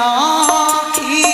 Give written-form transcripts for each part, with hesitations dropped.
রাখি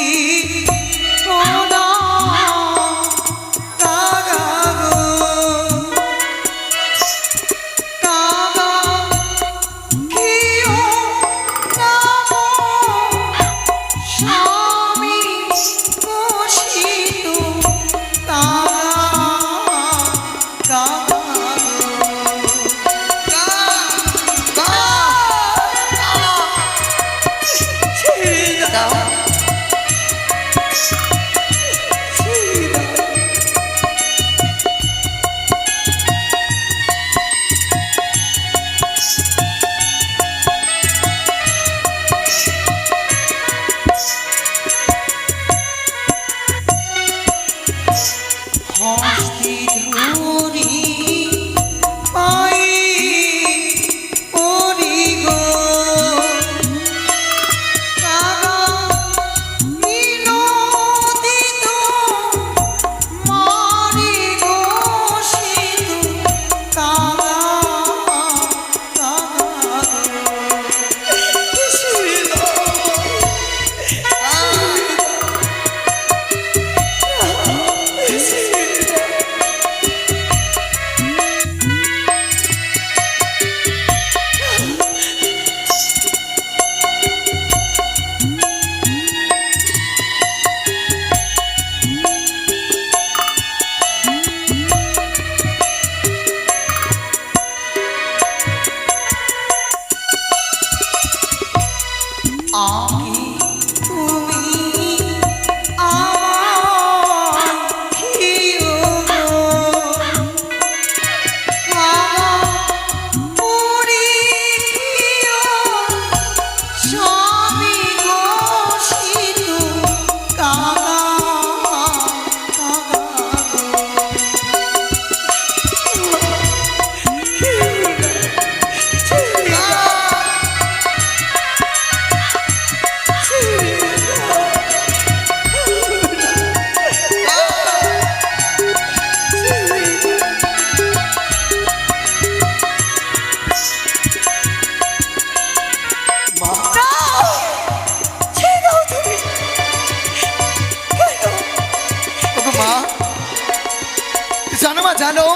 জানো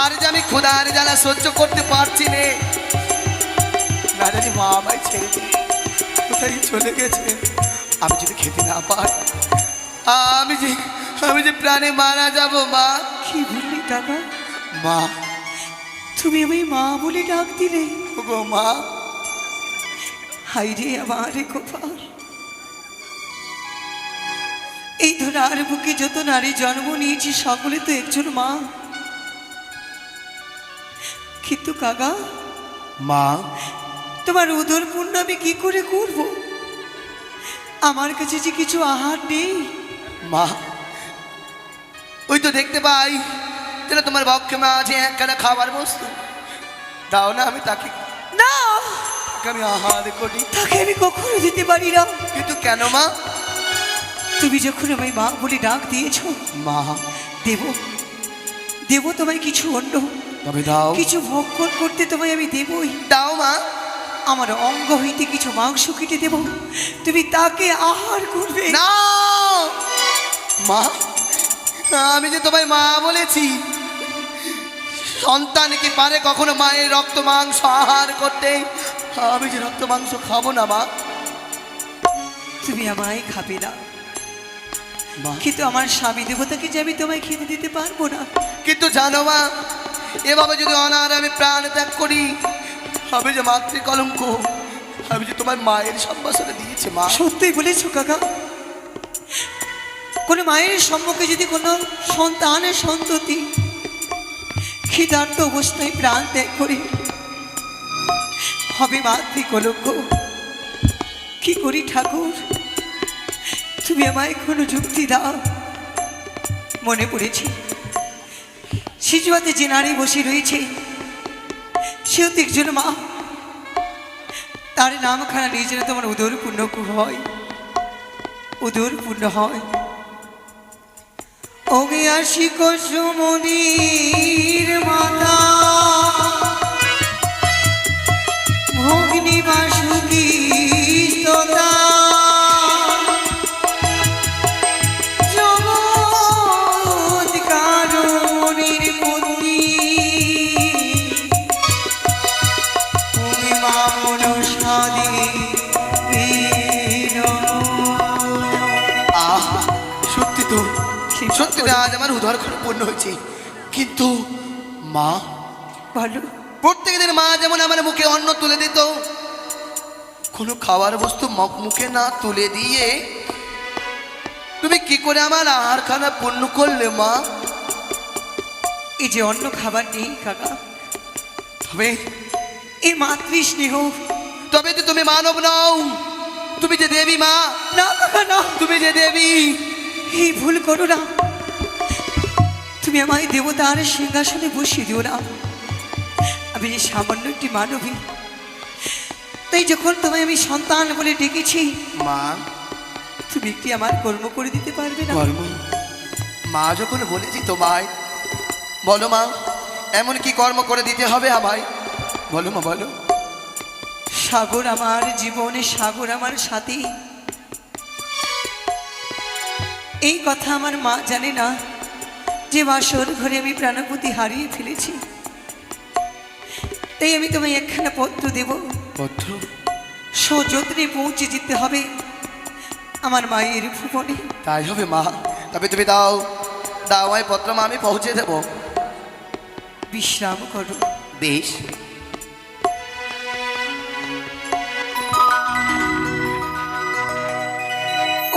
আর যে আমি খোদার জ্বালা সহ্য করতে পারছি নে, না জানি মা আমায় ছেড়ে দিয়ে কোথায় চলে গেছে। আমি যদি খেতে না পাই আমি যে প্রাণে মারা যাব। মা কি বললি কাকা? মা তুমি আমায় মা বলে ডাক দিলে? গো মা, হাই রে আমার কপাল। এই ধরার বুকে যত নারী জন্ম নিয়েছি সকলে তো একজন মা, কিন্তু কাকা মা তোমার উদর পূর্ণ আমি কি করে করব? আমার কাছে যে কিছু আহার নেই। মা ওই তো দেখতে পাই যেন তোমার বক্ষে মা আছে একখানা খাবার বস্তু, দাও না আমি তাকে, না আমি আহার করি। তাকে আমি কখনো দিতে পারি না। কিন্তু কেন মা? তুমি যখন আমায় মা বলে ডাক দিয়েছো, মা দেব তোমায় কিছু অন্য, তবে দাও, কিছু ভক্ষণ করতে তোমায় আমি দেবই। দাও মা। আমার অঙ্গ হইতে কিছু মাংস কেটে দেব, তুমি তাকে আহার করবে। না মা, আমি যে তোমায় মা বলেছি, সন্তান কি পারে কখনো মায়ের রক্ত মাংস আহার করতে? আমি যে রক্ত মাংস খাবো না মা। তুমি আমায় খাবে না, কিন্তু আমার স্বামী দেবতাকে যে আমি তোমায় খেতে দিতে পারবো না। কিন্তু জানো মা, এভাবে যদি অনাহারে আমি প্রাণ ত্যাগ করি, আমি যে মাতৃ কলঙ্ক, আমি যে তোমার মায়ের সম্ভাষণে দিয়েছি। মা সত্যিই বলেছো কাকা। কোনো মায়ের সম্মুখে যদি কোনো সন্তানের সন্ততি ক্ষিদার্ত অবস্থায় প্রাণ ত্যাগ করে হবে মাতৃ কলঙ্ক। কি করি ঠাকুর, তুমি আমায় কোনো যুক্তি দাও। মনে পড়েছে শিশুয়াতে যে নারী বসে রয়েছে সেও তো একজন মা, তার নামখানা নিয়ে যেন তোমার উদর পূর্ণ হয়, উদর পূর্ণ হয়। ওগে আসি কুসুমনির মাতা ভগ্নি বাসুকি তোতা সত্যি না আজ আমার উদর করে পূর্ণ হয়েছে, কিন্তু মা বলো প্রত্যেক দিন মা যেমন আমার মুখে অন্ন তুলে দিত, কোনো খাবার বস্তু মুখে না তুলে দিয়ে তুমি কি করে আমার আহার খানা পূর্ণ করলে মা? এই যে অন্য খাবার নেই কাকা, তবে এই মাতৃ স্নেহ। তবে তো তুমি মানব নও, তুমি যে দেবী মা। না কাকা না, তুমি যে দেবী, এই ভুল করো না। তুমি আমায় দেবতার সিংহাসনে বসিয়ে দিও না। আমি যে সামান্য একটি মানবী, তাই যখন তোমায় আমি সন্তান বলে ডেকেছি, মা তুমি একটি আমার কর্ম করে দিতে পারবে না? কর্ম? মা যখন বলেছি তোমায়, বলো মা এমন কি কর্ম করে দিতে হবে আমায়? বলো মা বলো। সাগর আমার জীবনে, সাগর আমার সাথী, এই কথা আমার মা জানে না যে বাসর ঘরে আমি প্রাণপতি হারিয়ে ফেলেছি। তাই আমি তোমায় একখানা পত্র দেব, পত্র? সযত্নে পৌঁছে যেতে হবে আমার মায়ের ভুবনে। তাই হবে মা, তবে তুমি দাও দাও আমায় পত্র মা, আমি পৌঁছে দেব। বিশ্রাম করো। বেশ।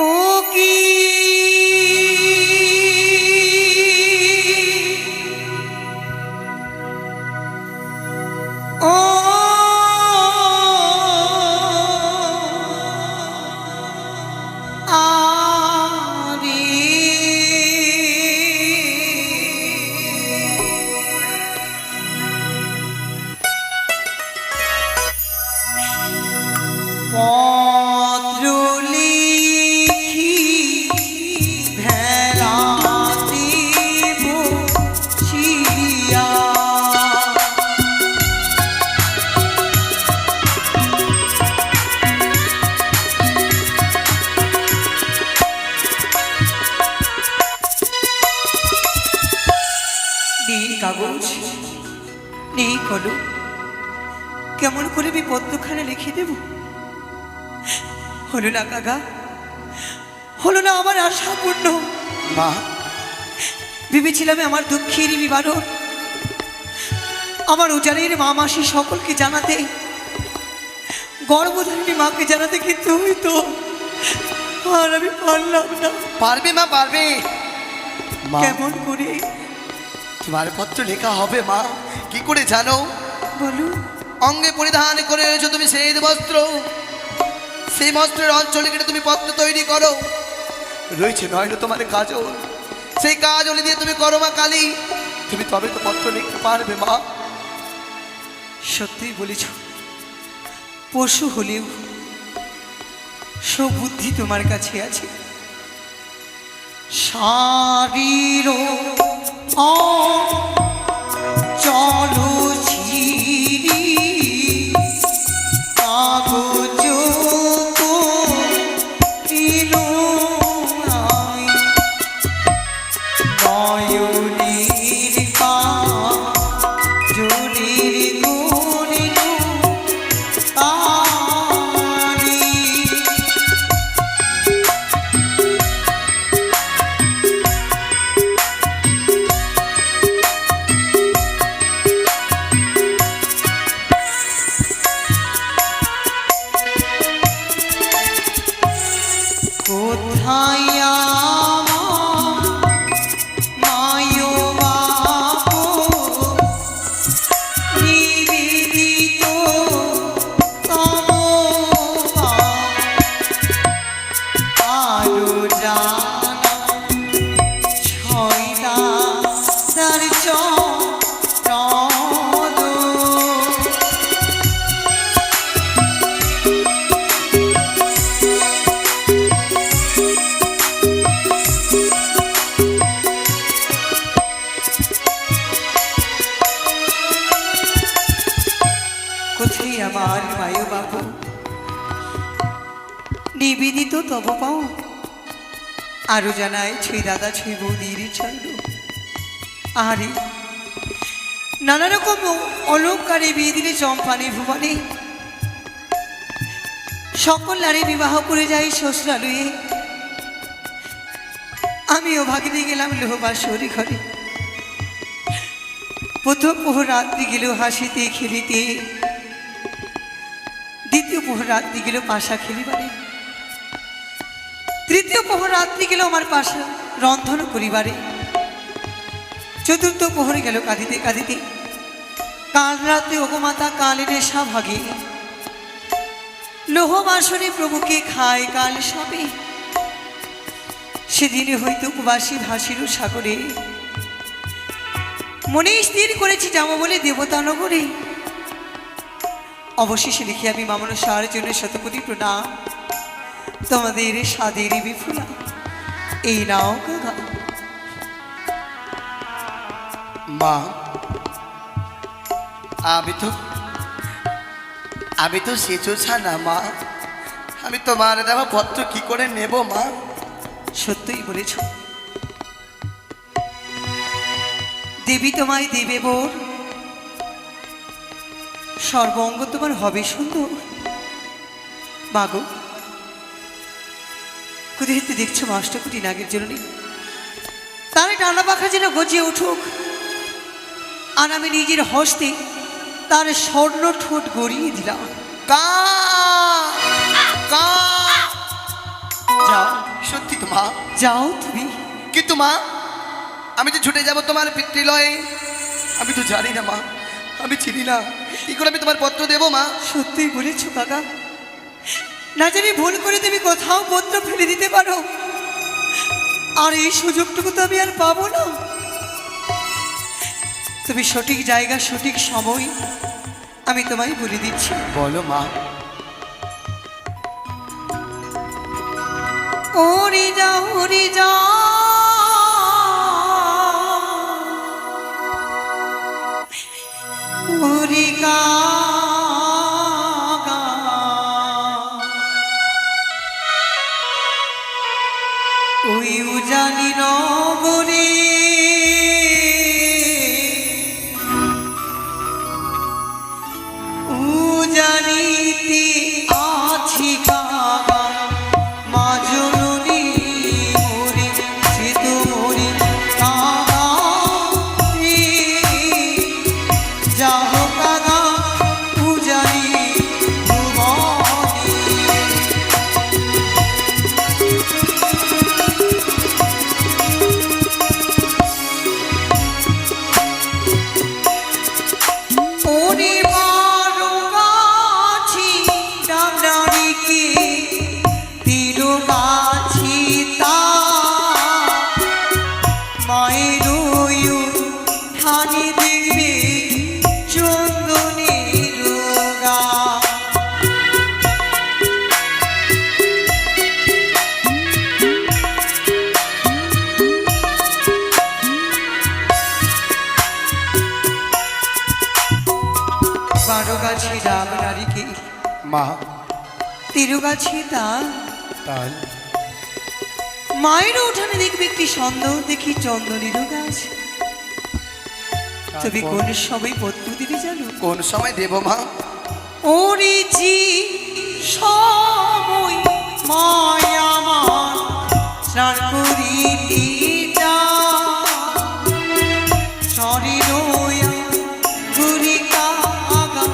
ও কি ও আরে পত্র লিখি ভেলাতে বসিয়া, নেই কাগজ নেই কলম, কেমন করে আমি পত্রখানা লিখে দেব? হলো না কাকা, হলো না আমার আশা পূর্ণ। মা ভেবেছিলাম আমার দুঃখের নিবারণ আমার উজানের মা মাসি সকলকে জানাতে, গর্ভধারিণী মাকে জানাতে, কিন্তু হয়তো আর আমি পারলাম না। পারবে মা পারবে। মা কেমন করে? তোমার পত্র লেখা হবে মা, কি করে জানো? বলো। অঙ্গে পরিধান করে রয়েছো তুমি সেই বস্ত্র, সেই বস্ত্রের অঞ্চলে কেটে তুমি পত্র তৈরি করো। রয়েছে নয়তো তোমার কাজল, সেই কাজল দিয়ে তুমি করো মা কালী, তুমি তবে তো পত্র লিখতে পারবে মা। সত্যি বলেছ, পশু হলেও সুবুদ্ধি তোমার কাছে আছে। শারীর চলো ছিরি কাগজ এলো নয়নের কাজলের গুণিল তারি। কোথায় আমার মায়ো বাপু নিবেদিত তব আরো জানা ছয়টা তার চরণ। কোথায় আমার মায়ো বাবু নিবেদিত তব পাও, আরো জানায় ছুঁই দাদা ছুঁই বৌদির চন্দ্র। আরে নানা রকম অলঙ্কারে বিয়ে দিলে চম্পানে ভুবনে, সকল নারী বিবাহ করে যায় শ্বশুরালয়ে। আমি আমিও ভাগিনে গেলাম লোহবাসরি ঘরে। প্রথম প্রহর রাত্রি গেল হাসিতে খেলিতে, দ্বিতীয় প্রহর রাত্রি গেল পাশা খেলিবারে, তৃতীয় প্রহর রাত্রি গেল আমার পাশা রন্ধন করিবারে, চতুর্থ প্রহরে গেল কাঁদিতে কাঁদিতে। কাল রাতে অগমাতা কালে নেশা ভাগে, লোহবাসরে প্রভুকে খায় কাল সবে। সেদিনে হয়তো উপবাসী ভাসির সাগরে, মনে স্থির করেছি যাবো বলে দেবতানগরে। অবশেষে লিখি আমি মামনসার জন্য শতকোটি প্রণাম, তোমাদের স্বাদের বিফুলা এই নাও কাকা। মা, আমি তো সেচোছা না মা, আমি তোমার দেওয়া পত্র কি করে নেব মা? সত্যই বলেছ, দেবী তোমায় দেবে বোর, সর্বঙ্গ তোমার হবে সুন্দর। মাগো, কোথায় দেখছো মাষ্টকুটি নাগের জননী, তার ডানা পাখা যেন গজিয়ে উঠুক, আর আমি নিজের হস্তে তার স্বর্ণ ঠোঁট গড়িয়ে দিলাম। কা কা যাও, সত্যি তো মা? যাও তুমি। কিন্তু মা, আমি যে ছুটে যাব তোমার পিতৃলয়ে, আমি তো জানি না মা, আমি চিনি না, কি করে আমি তোমার পত্র দেবো মা? সত্যিই বলেছো কাকা, না জানি ভুল করে তুমি কোথাও পত্র ফেলে দিতে পারো, আর এই সুযোগটুকু তো আমি আর পাবো না। তুমি সঠিক জায়গা সঠিক সময় আমি তোমায় বলে দিচ্ছি। বলো মা। ওরে যাও ওরে যাও, ওরে কাকা, ওই উজানি নগরে উজানিতে আছি কাকা, মা জননী মোরে সে তো মোরে কাকা রে। যাও কাকা উজানি ভুবনে, ওরে বারো গাছি ডাবডারিকে দিল গাছি তা, মায়ের ঠানে দেখবে চন্দনের গা। বারো গাছি ডাব নারিকে মা, তেরো গাছি তা, তাই মায়ের উঠানে দেখবে একটি সুন্দর দেখি চন্দনের গাছ। তুমি কোন সময় পত্র দিবি জানো? কোন সময় দেব মা? ওরে জি সময় মায়া আমার স্নান করিতে যা, শরীর ঘুরি কাগা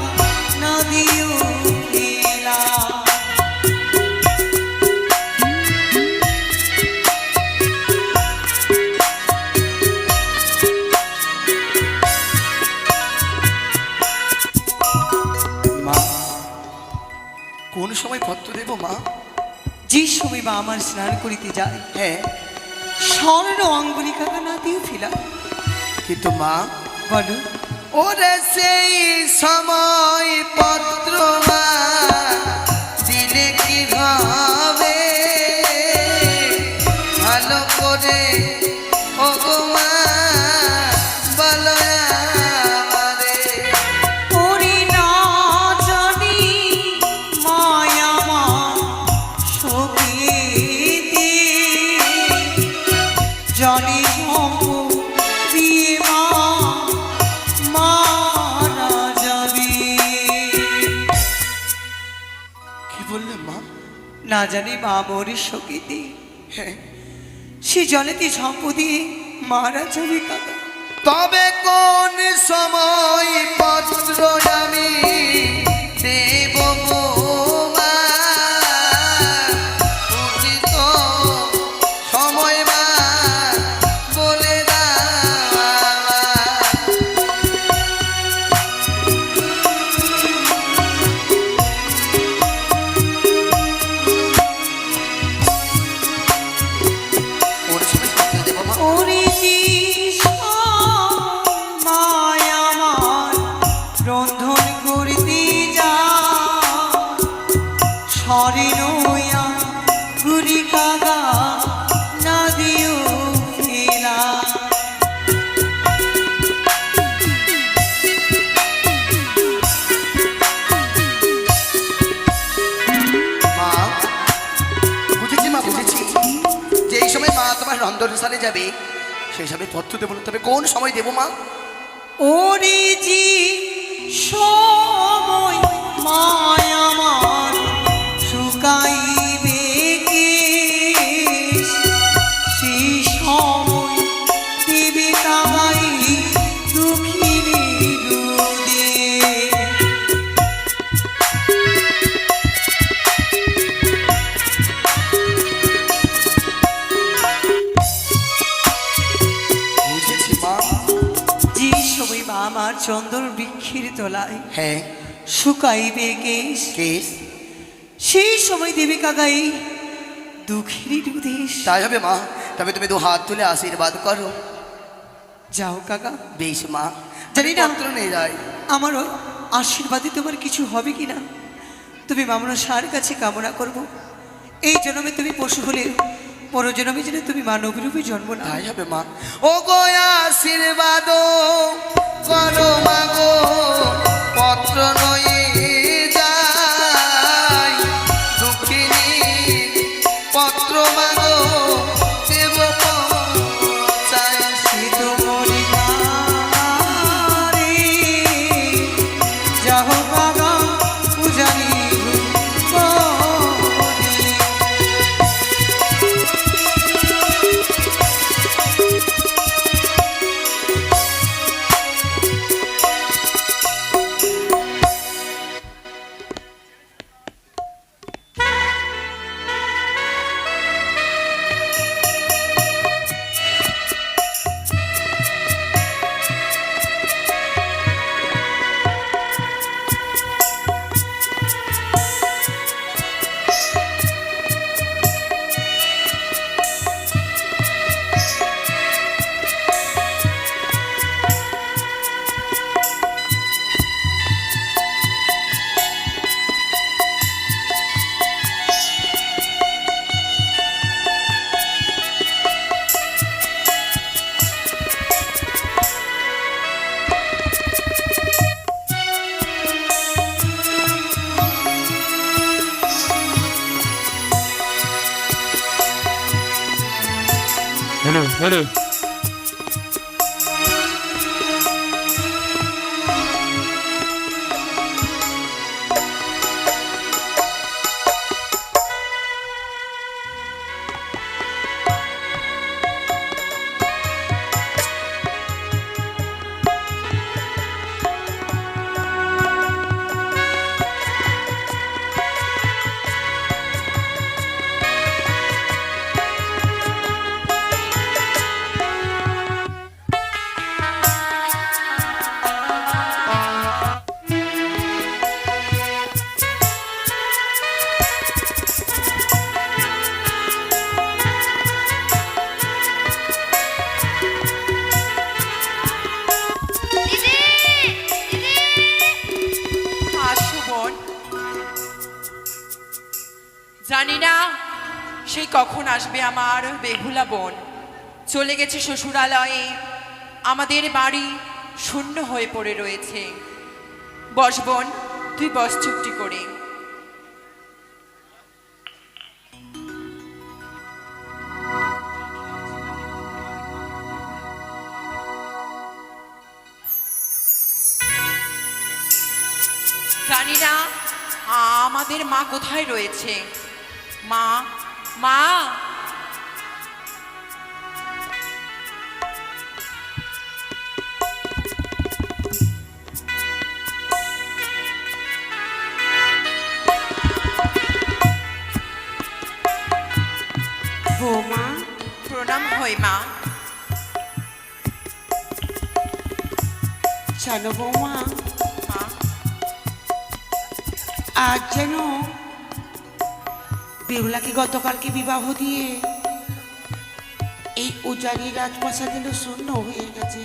নদীও খেলা। মা, কোন সময় পত্র দেব মা? যে সময় বা আমার স্নান করিতে যায়, হ্যাঁ, স্বর্ণ অঙ্গুলি কাকা না দিয়ে ফেলা। কিন্তু মা, বলো। ওরে সেই সময় পত্র মা দিলে কি হবে ভালো করে, ও গো মা বলো আমারে। ওরে না জানি মায়া মা সখীতে, জলে দিয়ে মা মারা যাবে। কি বললে মা? না জানি মা মোর সখীতে, হ্যাঁ, সে জলেতে ঝম্প দিয়ে মারা যাবে কাকা। তবে কোন সময় পত্র আমি দেব গো মা, উচিত সময় মা বলে দাও। কোন সময় পত্র দেব মা? ওরে মায় আমার রন্ধন করতে যা সরে নয়া ঘুরি কাকা না দিও ফেরা। মা বুঝেছি মা, বুঝেছি যে এই সময় মা তোমার রন্ধনশালে যাবে, সেই সময় পত্র দেবো। তবে কোন সময় দেবো মা? ওরে জি সময় মায় আমার শুকাইবে কেশ, সেই সময় দেবে কামাই দুঃখিনী রোদে। বুঝেছি মা। যে সময় মা আমার চন্দন বৃক্ষের তলায় হ্যাঁ শুকাইবে কেশ, কেস সেই সময় দেবে কাকাই দুঃখেরই দুদেশ। তাই হবে মা। তবে তুমি 2 হাত তুলে আশীর্বাদ করো। যাও কাকা। বেশ মা, জানি না পত্র নিয়ে যাই। আমারও আশীর্বাদে তোমার কিছু হবে কি না, তুমি মামনা সার কাছে কামনা করব। এই জন্মে তুমি পশু হলে পর জন্মে যেন তুমি মানব রূপে জন্ম না। তাই হবে মা। ও গো আশীর্বাদ করো মা গো, পত্র নয়ে যাই দুঃখিনী পত্র মা গো দেব পৌঁছাই। সে তো মনে রে যাহো কাকা পূজারি हेलो हेलो জানি না সেই কখন আসবে আমার বেহুলা বোন। চলে গেছে শ্বশুরালয়ে, আমাদের বাড়ি শূন্য হয়ে পড়ে রয়েছে। বস বোন, তুই বস চুপটি করে। জানি না আমাদের মা কোথায় রয়েছে। মা, মা, প্রণাম হয় মা। জানো বৌমা, মা, আজ যেন বেহুলাকে গতকালকে বিবাহ দিয়ে এই উজানি রাজপ্রাসাদ যেন শূন্য হয়ে গেছে।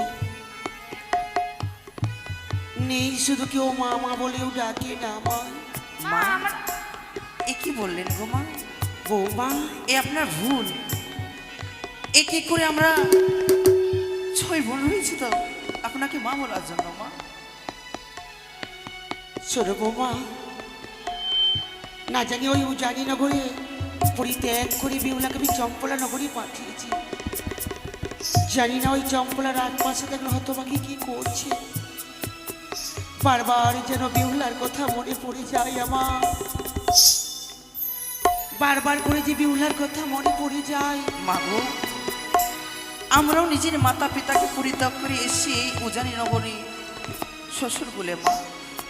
নেই শুধু কেউ মা মা বলেও ডাকে না আমার। মা, এ কি বললেন গো মা? বৌমা, এ আপনার ভুল। এ কি করে আমরা ছয় বোন হয়েছি তো আপনাকে মা বলার জন্য মা? শোনো বৌমা, না জানি ওই উজানি নগরে পরিত্যাগ করে বেহুলাকে আমি চম্পলা নগরে পাঠিয়েছি। জানি না ওই চম্পলা রাজপ্রাসাদ এখন হতভাগী কি করছে। বারবার যেন বেহুলার কথা মনে পড়ে যায় আমার, বারবার করে যে বেহুলার কথা মনে পড়ে যায়। মা গো, আমরাও নিজের মাতা পিতাকে পরিত্যাগ করে এসেছি এই উজানি নগরী শ্বশুর বলে মা।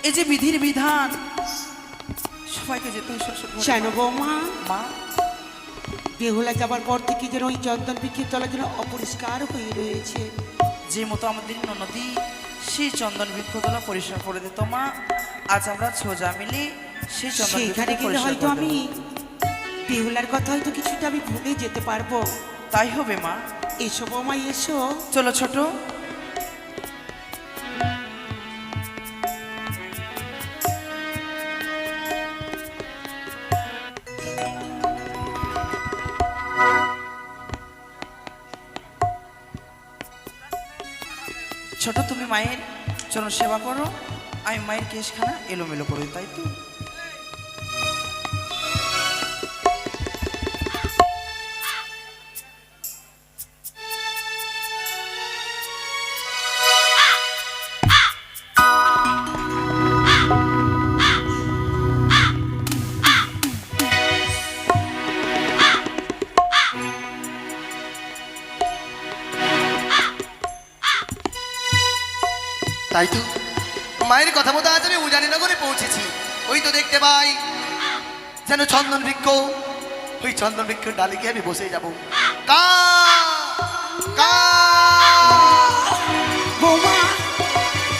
এই যে বিধির বিধান, সবাইকে যেতে হয় শ্বশুর ঘরে। জানো বৌমা, মা, বেহুলা যাবার পর থেকে যেন ওই চন্দন বৃক্ষের তলা যেন অপরিষ্কার হয়ে রয়েছে। যে মতো আমাদের ননদী সেই চন্দন বৃক্ষতলা পরিষ্কার করে দিত মা, আজ আমরা সোজা মিলে সেই চন্দন সেখানে বৃক্ষ গেলে পরিষ্কার হয়তো করে আমি দেব। বেহুলার কথা হয়তো কিছুটা আমি ভুলে যেতে পারবো। তাই হবে মা। এসো বৌমা এসো। চলো ছোট। ছোট, তুমি মায়ের চরণ সেবা করো, আমি মায়ের কেশখানা এলোমেলো করে দিই, তাই তো? তাই তো মায়ের কথা মতো আজ আমি উজানি নগরে পৌঁছেছি। ওই তো দেখতে পাই যেন চন্দন বৃক্ষ, ওই চন্দন বৃক্ষের ডালে গিয়ে আমি বসে যাবো। কা কা বৌমা,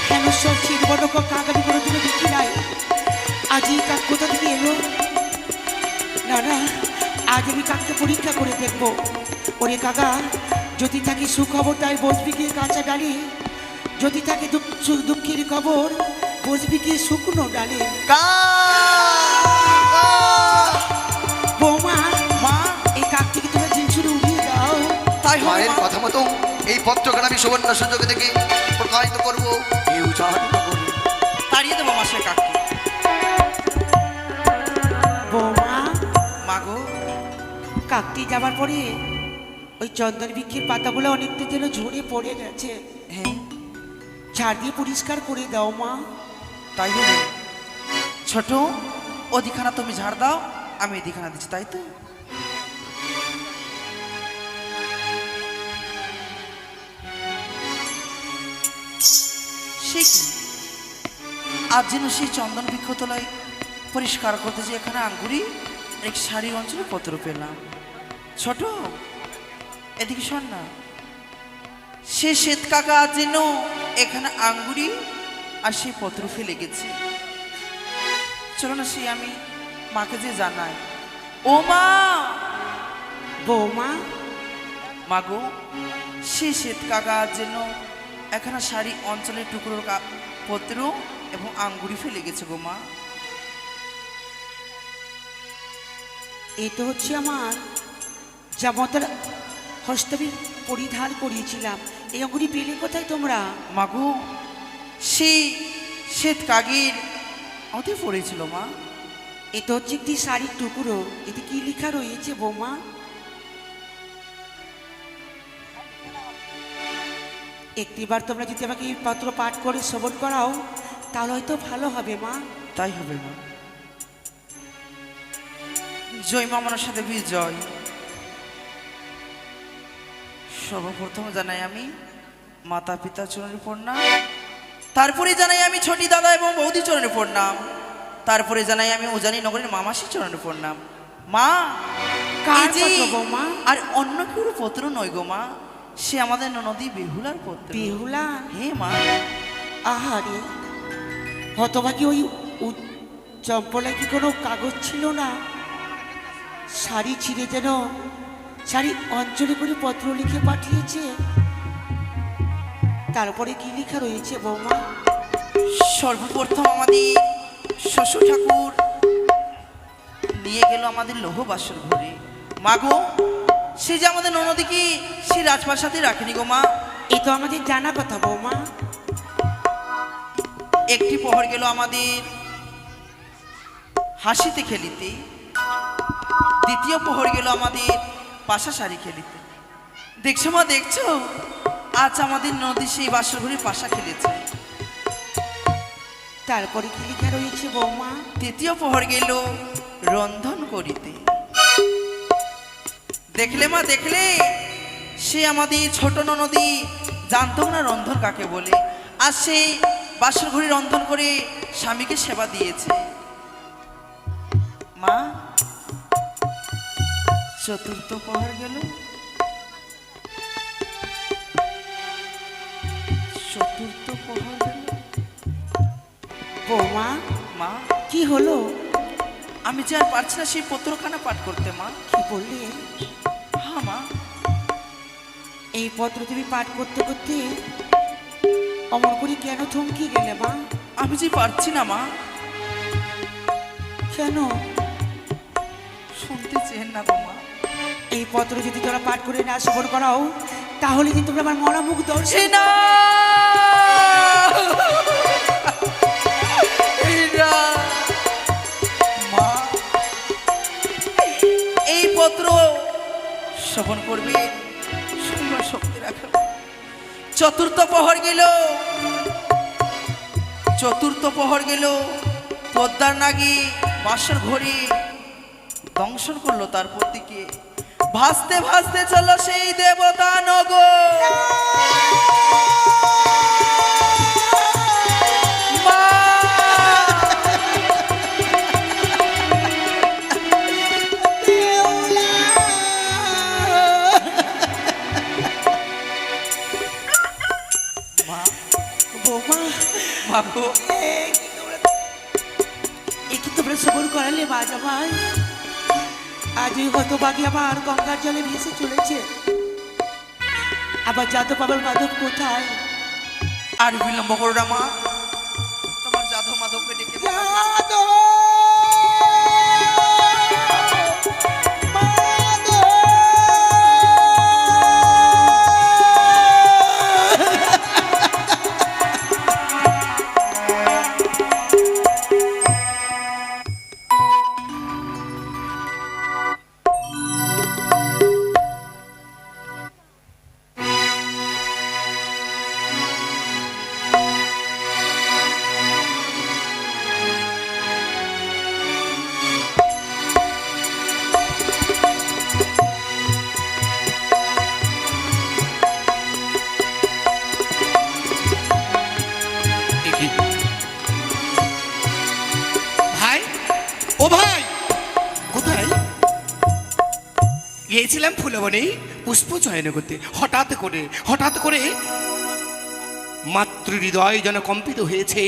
কেন সব ছিল বড় কাক আমি কোনোদিনও দেখি নাই। আজ এই কাক কোথা থেকে এলো? না না, আজ আমি কাককে পরীক্ষা করে দেখবো। ওরে কাকা, যদি থাকে সুখবর তাই বসবি গিয়ে কাঁচা ডালে, যদি থাকে দুঃখের খবর বসবি গিয়ে শুকনো ডালে। কা কা। বৌমা, মা, এই কাকটিকে তোমরা জিনিসুরে উঠিয়ে দাও। তাই হবে মায়ের মা। কথা মতো এই পত্রখানা আমি সুবর্ণ সুযোগ থেকে প্রকাশিত করবো এই উজানি নগরে। তাড়িয়ে দেবো মাসের কাককে। বৌমা, মা গো, কাকটি যাবার পরে ওই চন্দন বৃক্ষের পাতাগুলো অনেকটা যেন ঝরে পড়ে গেছে। হ্যাঁ ঝাড় দিয়ে পরিষ্কার করে দাও মা। তাই হবে। ছোট, ওদিখানা তুমি ঝাড় দাও, আমি এদিখানা দিচ্ছি, তাই তো? সে কি, আজ যেন সেই চন্দন বৃক্ষতলায় পরিষ্কার করতে যে এখানে আঙ্গুরি এক শাড়ি অঞ্চলে পত্র পেলাম। ছোট, এদিকে শোন না, সে শ্বেত কাকা আজ যেন এখানে আঙ্গুরি আর সেই পত্র ফেলে গেছে। চলো না, সে আমি মাকে যে জানাই। ও মা, বৌমা, মা গো, সে শ্বেত কাকা আজ যেন এখানে শাড়ি অঞ্চলের টুকরোর পত্র এবং আঙ্গুরি ফেলে গেছে গো মা। এ তো হচ্ছে আমার জামতার হস্তবী পরিধান করিয়েছিলাম। এই অঙ্গুরি পেলে কোথায় তোমরা? মা গো, সেই শ্বেত কাগের আমাদের পড়েছিল মা। এ তো হচ্ছে একটি শাড়ির টুকরো। এতে কি লেখা রয়েছে বৌমা? একটিবার তোমরা যদি আমাকে এই পত্র পাঠ করে শ্রবণ করাও তাহলে হয়তো ভালো হবে মা। তাই হবে মা। জয় মা মনসার সাথে বিজয়। সর্বপ্রথম জানাই আমি মাতা পিতা চরণের প্রণাম, তারপরে জানাই আমি ছোটি দাদা এবং বৌদি চরণের প্রণাম, তারপরে জানাই আমি উজানি নগরের মামাসি চরণের প্রণাম। মা কার এই যে, পত্র বৌমা? আর অন্য কেউ পত্র নয় গো মা, সে আমাদের ননদী বেহুলার পত্র। বেহুলা? হে মা। আহারে, হতভাগী ওই চম্পলায় কি কোনো কাগজ ছিল না? শাড়ি ছিঁড়ে যেন শাড়ি অঞ্চলে করে পত্র লিখে পাঠিয়েছে। তারপরে কি লেখা রয়েছে বৌমা? সর্বপ্রথম আমাদের শ্বশুর ঠাকুর নিয়ে গেল আমাদের লৌহ বাসর ঘরে। মা গো, সে যে আমাদের ননদীকে সে রাজপ্রাসাদে রাখেনি গো মা। এই তো আমাদের জানা কথা বৌমা। একটি প্রহর গেল আমাদের হাসিতে খেলিতে, দ্বিতীয় প্রহর গেল আমাদের পাশা শাড়ি খেলিতে। দেখছো মা, দেখছো আজ আমাদের নদী সেই বাসর ঘরে পাশা খেলেছে। তারপরে কি লেখা রয়েছে বৌমা? তৃতীয় প্রহর গেল রন্ধন করিতে। দেখলে মা, দেখলে সে আমাদের ছোট ননদী জানতো না রন্ধন কাকে বলে, আর সে বাসর ঘরে রন্ধন করে স্বামীকে সেবা দিয়েছে। মা, চতুর্থ প্রহর গেল, চতুর্থ প্রহর গেল। বৌমা মা, কি হলো? আমি যে আর পারছি না সেই পত্রখানা পাঠ করতে মা। কি বললে? হ্যাঁ মা। এই পত্র তুমি পাঠ করতে করতে অমর করে কেন থমকে গেলে মা? আমি যে পারছি না মা। কেন? শুনতে চেন না গো মা। এই পত্র যদি তোরা পাঠ করে না শ্রবণ করাও, তাহলে কিন্তু তোমরা আমার মরা মুখ দর্শন। এ না! এ না! মা, এই পত্র শ্রবণ করবে, শুনবার শক্তি রাখবে। চতুর্থ প্রহর গেল, চতুর্থ প্রহর গেল, পদ্মার নাগি বাসর ঘড়ি দংশন করলো তার পতিকে। ভাসতে ভাসতে চলো সেই দেবতা নগর। মা! মা, বৌমা, মা গো, এ কি তোমরা শ্রবণ করালে মা জামাই? আজ এই হতভাগী আমার গঙ্গার জলে ভেসে চলেছে। আবার যাদব বাবার মাধব কোথায়? আর বিলম্ব করো না মা, তোমার যাদব মাধবকে ডেকে দাও। যাদব! ভাই, ও ভাই, কোথায়? গিয়েছিলাম ফুলবনে পুষ্প চয়ন করতে। হঠাৎ করে মাতৃ হৃদয় যেন কম্পিত হয়েছে,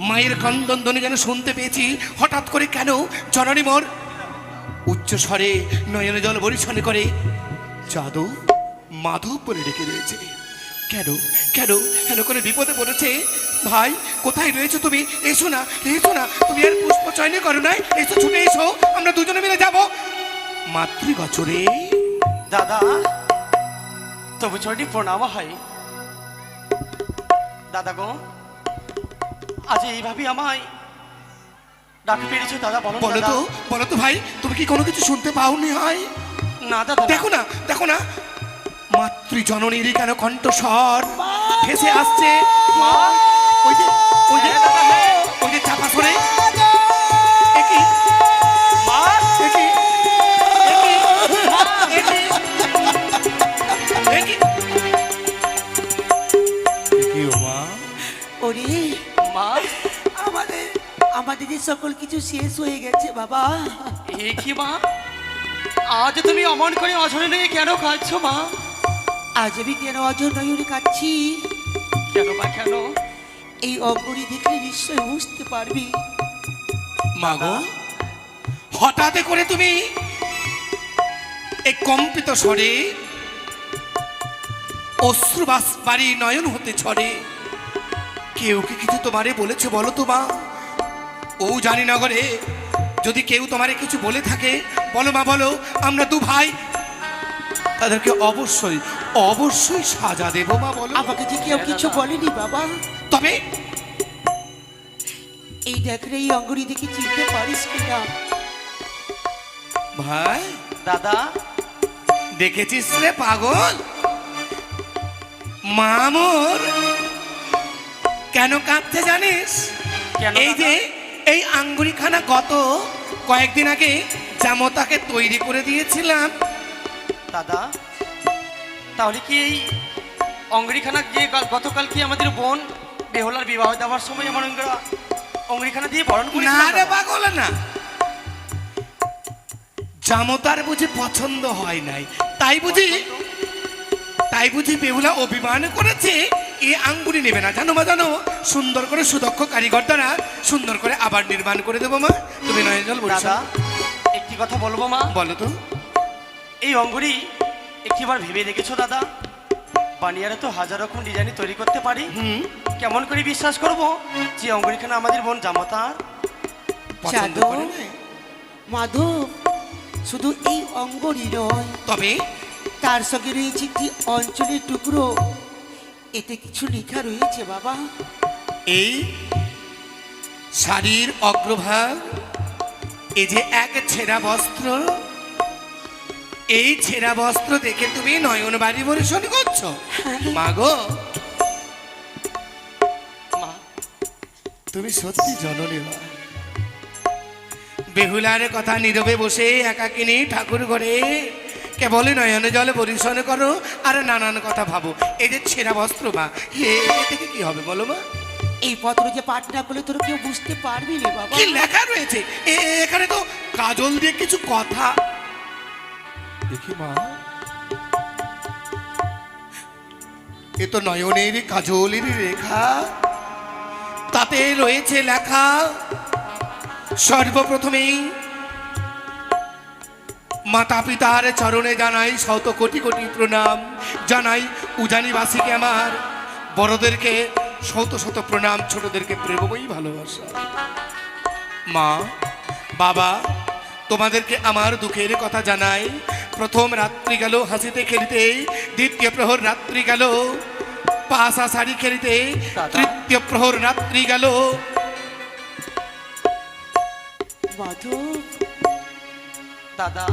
মায়ের ক্রন্দন ধ্বনি যেন শুনতে পেয়েছি। হঠাৎ করে কেন জননী মোর উচ্চ স্বরে নয়ন জল বরিশন করে যাদব মাধব বলে ডেকে দিয়েছে। কেন কেন কেন করে বিপদে পড়েছে? ভাই, কোথায় রয়েছো তুমি? এসো না, তুমি আর পুষ্প চয়নে করো না, এসো, ছুটে এসো, আমরা দুজনে মিলে যাব মাতৃগচরে। দাদা, তবু চটি প্রণাম হয়। দাদা গো, আজ এইভাবে আমায় ডাকে পেরেছো দাদা? বলো বলো তো ভাই, তুমি কি কোনো কিছু শুনতে পাওনি? হয় না দাদা। দেখো না মাতৃজননীর কেন কণ্ঠস্বর ভেসে আসছে। ওই যে চাপা সরে ওরে মা, আমাদের যে সকল কিছু শেষ হয়ে গেছে বাবা। এ কি মা, আজ তুমি অমন করে অঝরে নিয়ে কেন কাঁদছো মা? আজ আমি কেন অজর নয়নে কাঁদছি, কেন মা কেন? এই অঙ্গরি দেখলে নিশ্চয় বুঝতে পারবি। মাগো, হঠাৎ করে তুমি এই কম্পিত স্বরে অশ্রুবাস বাড়ি নয়ন হতে ছড়ে, কেউ কি কিছু তোমারে বলেছে বলো তো মা? ও জানি না ঘরে, যদি কেউ তোমারে কিছু বলে থাকে বলো মা, বলো। আমরা দু ভাই তাদেরকে অবশ্যই অবশ্যই সাজা দেবো মা, বলো। আমাকে যে কেউ কিছু বলেনি বাবা। তবে এই দেখ রে, এই অঙ্গরি দেখে চিনতে পারিস কিনা? ভাই, দাদা, দেখেছিস রে পাগল, মামুর কেন কাঁদতে জানিস? কেন এই যে এই আঙ্গুরিখানা গত কয়েকদিন আগে জামতাকে তৈরি করে দিয়েছিলাম। দাদা, তাহলে কি এই অঙ্গরিখানা যে গতকাল কি আমাদের বোন বেহুলার বিবাহ দেওয়ার সময় আমার অঙ্গরিখানা দিয়ে বরণ না করেছিলাম রে দাদা? পাগল না, জামতার বুঝি পছন্দ হয় নাই, তাই বুঝি বেহুলা অভিমান করেছে এই আঙ্গুরি নেবে না। জানো মা, জানো, সুন্দর করে সুদক্ষ কারিগর দ্বারা সুন্দর করে আবার নির্মাণ করে দেবো মা। তুমি নয় জল দাদা, একটি কথা বলবো মা? বলো তো। এই অঙ্গুরি একটিবার ভেবে দেখেছো দাদা? বানিয়ারা তো হাজার রকম ডিজাইন তৈরি করতে পারি। কেমন করে বিশ্বাস করব যে অঙ্গুরিখানা আমাদের বোন জামতার? পছন্দ চাঁদো, করে নাই? মাধব, শুধু এই অঙ্গরি নয়, তবে তার সঙ্গে রয়েছে একটি অঞ্চলের টুকরো। এতে কিছু লেখা রয়েছে বাবা। এই শাড়ির অগ্রভাগ, এই যে এক ছেঁড়া বস্ত্র, এই ছেঁড়া বস্ত্র দেখে তুমি নয়ন বাড়ি পরিশোধ করছো মাগো। মা, তুমি সত্যি জননী মা। বেহুলার কথা নীরবে বসে একাকিনী ঠাকুর ঘরে কেবল নয়নে জলে পরিশোধ করো আর নানান কথা ভাবো। এই যে ছেঁড়া বস্ত্র মা, এ থেকে কি হবে বলো মা? এই পত্র যে পাঠ না করলে তোর কেউ বুঝতে পারবি না বাবা। কি লেখা রয়েছে এখানে? তো কাজল দিয়ে কিছু কথা দেখি মা। এ তো নয়নের কাজলের রেখা, তাতে রয়েছে লেখা সর্বপ্রথমেই মাতা পিতার চরণে জানাই শত কোটি কোটি প্রণাম, জানাই উজানিবাসীকে আমার, বড়দেরকে শত শত প্রণাম, ছোটদেরকে প্রেমময়ী ভালোবাসা। মা, বাবা, তোমাদেরকে আমার দুঃখের কথা জানাই। প্রথম রাত্রি গেল হাসিতে খেলিতে, দ্বিতীয় প্রহর রাত্রি গেল পাশা শাড়ি খেলিতে, তৃতীয় প্রহর রাত্রি গেল। মাধব, দাদা,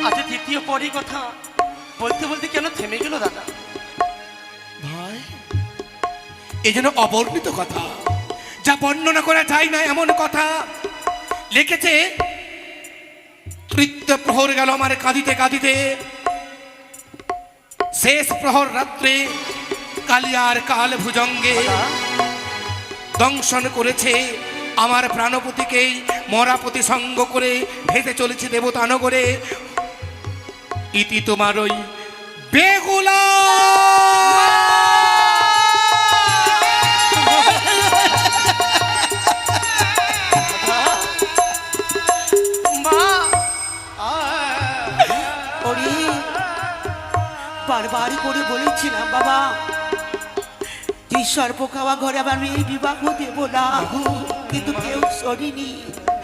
আচ্ছা তৃতীয় পরই কথা বলতে বলতে কেন থেমে গেল দাদা? ভাই, এই যেন অবর্ণিত কথা, যা বর্ণনা করা যায় না এমন কথা লিখেছে। তৃতীয় প্রহর গেল আমার কাঁদিতে কাঁদিতে, শেষ প্রহর রাত্রে কালিয়ার কাল ভুজঙ্গে দংশন করেছে আমার প্রাণপতিকেই মরাপতি সঙ্গ করে ভেসে চলেছে দেবতানগরে। ইতি তোমার ওই বেহুলা। মা, ওরে বারবার করে বলেছিলাম বাবা, তুই সর্প খাওয়া ঘরে আবার মেয়ে বিবাহ দেব না, কিন্তু কেউ শোনেনি।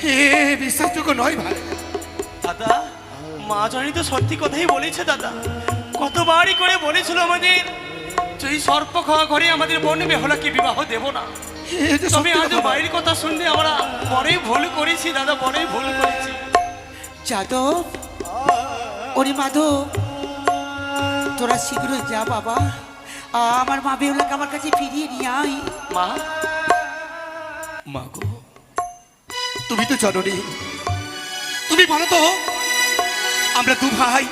হে বিশ্বাসযোগ্য নয় ভাই। দাদা, মা জানি তো সত্যি কথাই বলেছে দাদা। কতবারই করে বলেছিল আমাদের তুই সর্প খাওয়া ঘরে আমাদের বোন বেহুলাকে বিবাহ দেব না। এ যে তবে সত্যি আজ কথা ভাই। বাইরের কথা শুনলে আমরা বড়ই ভুল করেছি দাদা, বড়ই ভুল করেছি। যাদব, ওরে মাধব, তোরা শীঘ্রই যা বাবা, আমার মা বেহুলাকে আমার কাছে ফিরিয়ে নিয়ে আয়। মা, মাগো, তুমি তো জননী, তুমি বলো তো, আমরা দু ভাই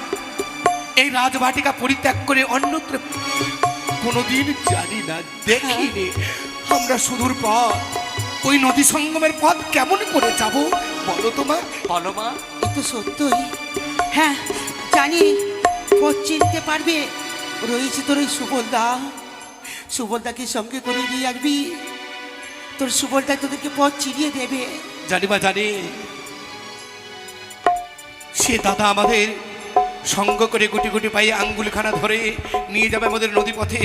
এই রাজবাটিকা পরিত্যাগ করে অন্যত্র কোনোদিন জানি না, দেখিনি। আমরা সুদূর পথ ওই নদী সঙ্গমের পথ কেমন করে যাব বলো তোমার? বলো মা। এ তো সত্যই। হ্যাঁ জানি, পথ চিনতে পারবে। রয়েছে তোর ওই সুবলদা, সুবলদাকে সঙ্গে করে নিয়ে আসবি। তোর সুবলদা তোদেরকে পথ চিনিয়ে দেবে। জানি মা, জানি। সে দাদা আমাদের সঙ্গ করে গুটি গুটি পায়ে আঙ্গুলখানা ধরে নিয়ে যাবে আমাদের নদী পথে।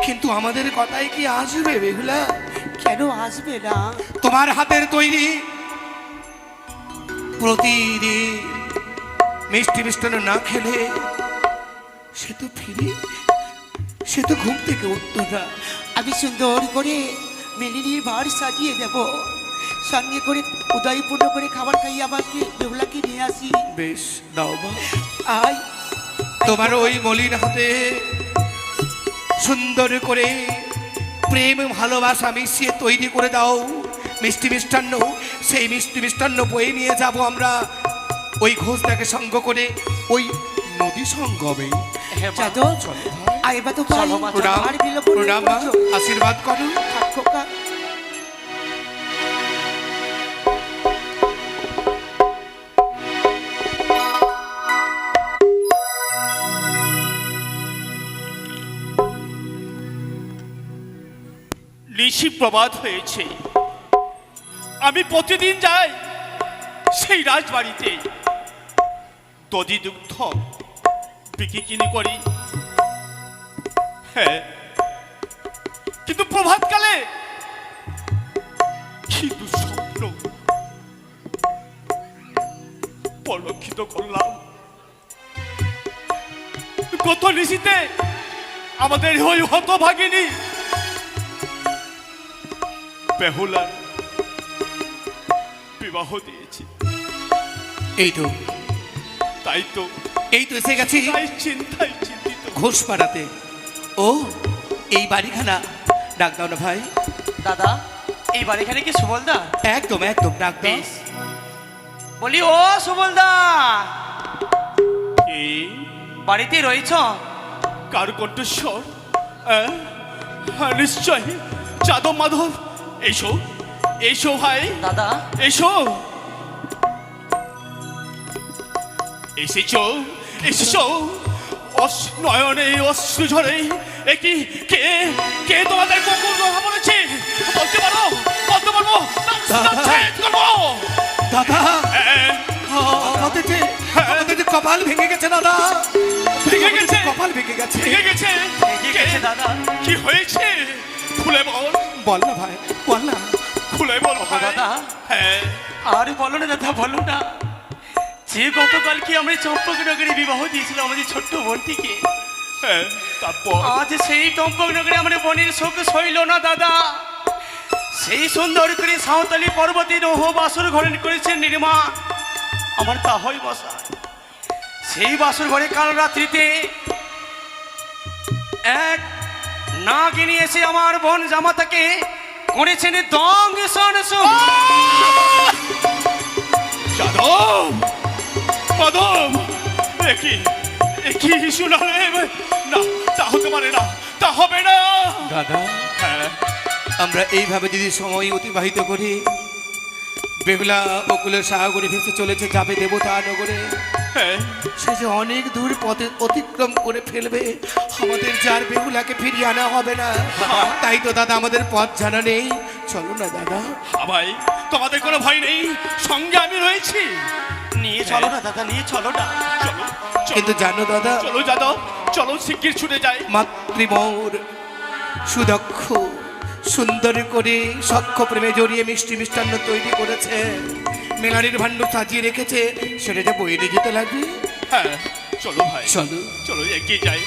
কিন্তু আমাদের কথায় কি আসবে বেহুলা? কেন আসবে না? তোমার হাতের তৈরি প্রতিদিন মিষ্টি মিষ্টান্ন না খেলে সে তো ঘুম থেকে উঠতো না। আমি সুন্দর করে মেলিনির ভার সাজিয়ে দেব, সঙ্গে করে উদয়পূর্ণ করে খাবার খাইয়ে আমাকে বেহুলাকে নিয়ে আসি। বেশ, দাও মা। আয় তোমার ওই মলিন হাতে সুন্দর করে প্রেম ভালোবাসা মিশিয়ে তৈরি করে দাও মিষ্টি মিষ্টান্ন। সেই মিষ্টি মিষ্টান্ন বয়ে নিয়ে যাব আমরা ওই ঘোষটাকে সঙ্গ করে ওই নদী সঙ্গমে। হ্যাঁ মা। যাদব, চলো আয় বা তো চলো মা, প্রণাম, আর বিলম্ব প্রণাম মা, আশীর্বাদ করো। খোকা। নিশি প্রবাদ হয়েছে, আমি প্রতিদিন যাই সেই রাজবাড়িতে, দধি দুগ্ধ বিক্রি কিনি করি। হ্যাঁ, কিন্তু প্রভাতকালে কি দুঃস্বপ্ন পরিলক্ষিত করলাম। গত নিশিতে আমাদের ওই হতভাগিনী বেহুলার বিবাহ দিয়েছি। এই তো তাই তো এসে গেছি তাই চিন্তায় চিন্তিত। ঘোষপাড়াতে। ও, এই বাড়িখানা ডাক দাও না ভাই। দাদা, এই বাড়িখানে কি সুবলদা? একদম একদম ডাক দাও। বেশ। বলি ও সুবলদা, কি বাড়িতে রয়েছ? কার কণ্ঠস্বর? হ্যাঁ, নিশ্চয় যাদব মাধব। এসো এসো ভাই, দাদা, এসো। এসেছো এসেছো নয়নে অশ্রু ঝরে। একই কে কে তোমাদের কুকুর কথা বলেছে? বলতে পারো? বলতে পারবো? ছেদ করবো। দাদা, হ্যাঁ, আমাদের যে কপাল ভেঙে গেছে দাদা। ভেঙে গেছে? কপাল ভেঙে গেছে। ভেঙে গেছে? ভেঙে গেছে দাদা। কি হয়েছে? খুলে বল, বল না ভাই, বল না। খুলে বল ভাই। দাদা, হ্যাঁ, আর বলো না দাদা, বলো না। যে গতকাল কি আমরা চম্পকনগরে বিবাহ দিয়েছিল আমাদের ছোট্ট বোনটিকে, হ্যাঁ, তারপর আজ সেই চম্পকনগরে আমাদের বোনের শোক সইল না দাদা। সেই সুন্দর করে সাঁওতালি পর্বতে রোহ বাসর ঘরে করেছেন নির্মা আমার তাহই বসা। সেই বাসর ঘরে কাল রাত্রিতে এক নাগিনী এসে আমার বোন জামাতাকে করেছেন দংশন। যাদব মাধব, একই শুনালে না, তা হতে পারে না, তা হবে না। দাদা, হ্যাঁ, আমরা এইভাবে যদি সময় অতিবাহিত করি, বেহুলা বকুলের সাগরে ভেসে চলেছে যাবে দেবতা নগরে। হ্যাঁ, সে যে অনেক দূর পথে অতিক্রম করে ফেলবে, আমাদের যার বেহুলাকে ফিরিয়ে আনা হবে না। তাই তো দাদা আমাদের পথ জানা নেই। চলো না দাদা। ভাই, তোমাদের কোনো ভয় নেই, সঙ্গে আমি রয়েছি। নিয়ে চলো না দাদা, নিয়ে চলো না। চলো কিন্তু জানো দাদা, চলো যাদব, চলো শিগগির ছুটে যাই। মাতৃমোর সুদক্ষ সুন্দর করে সক্ষ প্রেমে জড়িয়ে মিষ্টি মিষ্টান্ন তৈরি করেছে, মেলারির ভাণ্ড সাজিয়ে রেখেছে, সেটা যে বয়ে নিয়ে যেতে লাগবে। হ্যাঁ, চলো ভাই, চলো। চলো এগিয়ে যাই।